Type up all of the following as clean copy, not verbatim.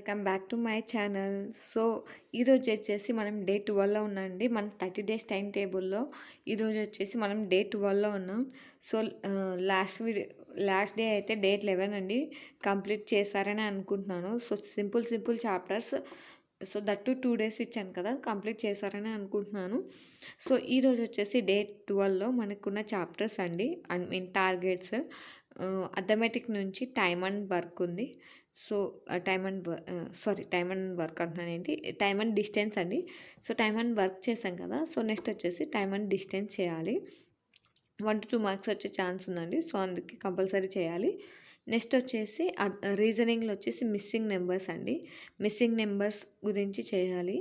Welcome back to my channel. So, ఈరోజు వచ్చేసి మనం డే 12లో ఉన్నామండి. మన 30 డేస్ టైం టేబుల్‌లో ఈరోజు వచ్చేసి మనం డే 12లో ఉన్నాం. సో, లాస్ట్ డే అయితే డే 11 అండి. కంప్లీట్ చేశారని అనుకుంటున్నాను. So, simple chapters. So, that two 2 days ఇచ్చాను కదా! కంప్లీట్ చేశారని అనుకుంటున్నాను. సో, ఈరోజు వచ్చేసి డే 12లో మనకున్న చాప్టర్స్ అండి. I mean targets. అథమెటిక్ నుంచి టైమ్ అండ్ వర్క్ ఉంది. సో, టైమ్ అండ్ వర్క్ అంటున్నానేంటి, టైమ్ అండ్ డిస్టెన్స్ అండి. సో, టైమ్ అండ్ వర్క్ చేశాం కదా! సో, నెక్స్ట్ వచ్చేసి టైమ్ అండ్ డిస్టెన్స్ చేయాలి. 1-2 మార్క్స్ వచ్చే ఛాన్స్ ఉందండి. సో, అందుకే కంపల్సరీ చేయాలి. నెక్స్ట్ వచ్చేసి రీజనింగ్‌లో వచ్చేసి మిస్సింగ్ నెంబర్స్ అండి. మిస్సింగ్ నెంబర్స్ గురించి చేయాలి.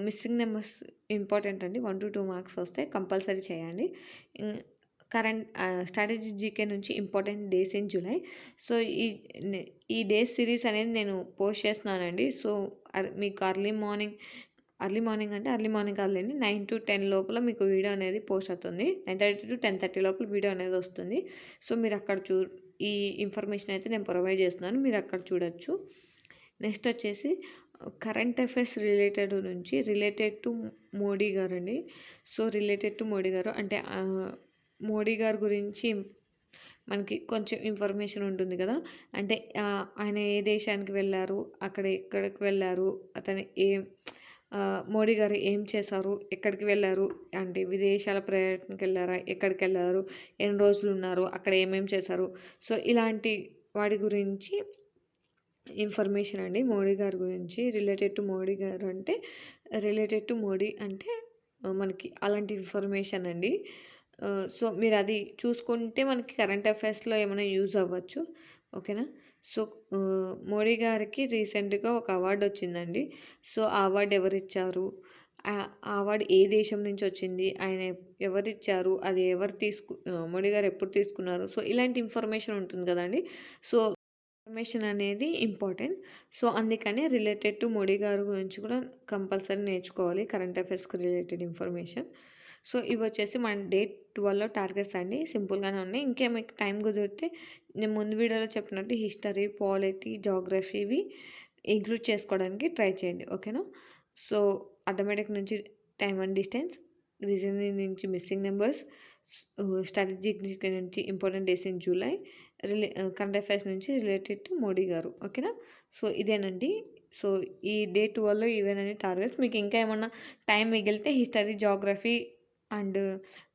మిస్సింగ్ నెంబర్స్ ఇంపార్టెంట్ అండి. 1-2 మార్క్స్ వస్తాయి. కంపల్సరీ చేయండి. స్ట్రాటజీ జీకే నుంచి important days in July. So, ఈ ఈ డేస్ సిరీస్ అనేది నేను పోస్ట్ చేస్తున్నానండి. సో, మీకు ఎర్లీ మార్నింగ్ అంటే ఎర్లీ మార్నింగ్ కాదులెండి. 9-10 లోపల మీకు వీడియో అనేది పోస్ట్ అవుతుంది. 9:30-10:30 లోపల వీడియో అనేది వస్తుంది. సో, మీరు అక్కడ ఈ ఇన్ఫర్మేషన్ అయితే నేను ప్రొవైడ్ చేస్తున్నాను. మీరు అక్కడ చూడొచ్చు. నెక్స్ట్ వచ్చేసి current affairs related to Modi గారండి. సో, రిలేటెడ్ టు మోడీ గారు అంటే మోడీ గారి గురించి మనకి కొంచెం ఇన్ఫర్మేషన్ ఉంటుంది కదా! అంటే ఆయన ఏ దేశానికి వెళ్లారు? అక్కడ ఎక్కడికి వెళ్లారు? మోడీ గారు ఏం చేశారు? ఎక్కడికి వెళ్లారు? అంటే విదేశాల పర్యటనకి వెళ్లారా? ఎక్కడికెళ్లారు? ఎన్ని రోజులు ఉన్నారు? అక్కడ ఏమేమి చేశారు? సో, ఇలాంటి వాటి గురించి ఇన్ఫర్మేషన్ అండి. మోడీ గారి గురించి రిలేటెడ్ టు మోడీ అంటే మనకి అలాంటి ఇన్ఫర్మేషన్ అండి. సో, మీరు అది చూసుకుంటే మనకి కరెంట్ అఫైర్స్‌లో ఏమైనా యూజ్ అవ్వచ్చు. ఓకేనా? సో, మోడీ గారికి రీసెంట్‌గా ఒక అవార్డ్ వచ్చిందండి. సో, ఆ అవార్డ్ ఎవరిచ్చారు? ఆ అవార్డ్ ఏ దేశం నుంచి వచ్చింది? ఆయన ఎవరిచ్చారు? అది మోడీ గారు ఎప్పుడు తీసుకున్నారు? సో, ఇలాంటి ఇన్ఫర్మేషన్ ఉంటుంది కదండీ! సో, ఇన్ఫర్మేషన్ అనేది ఇంపార్టెంట్. సో, అందుకని రిలేటెడ్ టు మోడీ గారి గురించి కూడా కంపల్సరీ నేర్చుకోవాలి. కరెంట్ అఫైర్స్‌కి రిలేటెడ్ ఇన్ఫర్మేషన్. సో, ఇవొచ్చేసి మన డే 12లో టార్గెట్స్ అండి. సింపుల్‌గానే ఉన్నాయి. ఇంకా మీకు టైం కుదిరితే నేను ముందు వీడియోలో చెప్పినట్టు హిస్టరీ, పాలిటీ, జాగ్రఫీ ఇవి ఇంక్లూడ్ చేసుకోవడానికి ట్రై చేయండి. ఓకేనా? సో, అథమెటిక్ నుంచి టైమ్ అండ్ డిస్టెన్స్, రీజనింగ్ నుంచి మిస్సింగ్ నెంబర్స్, స్ట్రాటజిక్ నుంచి important days in July, current affairs నుంచి రిలేటెడ్ టు మోడీ గారు. ఓకేనా? సో, ఇదేనండి. సో, ఈ డే 12లో ఇవేనండి టార్గెట్స్. మీకు ఇంకా ఏమన్నా టైం మిగిలితే హిస్టరీ, జాగ్రఫీ అండ్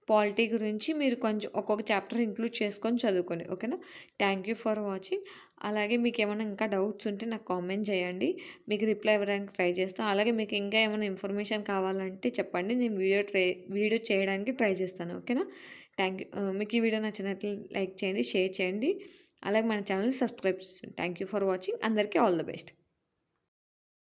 పాలిటీ గురించి మీరు కొంచెం ఒక్కొక్క చాప్టర్ ఇంక్లూడ్ చేసుకొని చదువుకోండి. ఓకేనా? Thank you for watching. అలాగే మీకేమైనా ఇంకా డౌట్స్ ఉంటే నాకు కామెంట్ చేయండి. మీకు రిప్లై ఇవ్వడానికి ట్రై చేస్తాను. అలాగే మీకు ఇంకా ఏమైనా ఇన్ఫర్మేషన్ కావాలంటే చెప్పండి. నేను వీడియో చేయడానికి ట్రై చేస్తాను. ఓకేనా? Thank you. మీకు ఈ వీడియో నచ్చినట్లు లైక్ చేయండి, షేర్ చేయండి. అలాగే మన ఛానల్ని సబ్స్క్రైబ్ చేయండి. Thank you for watching. అందరికీ ఆల్ ద బెస్ట్.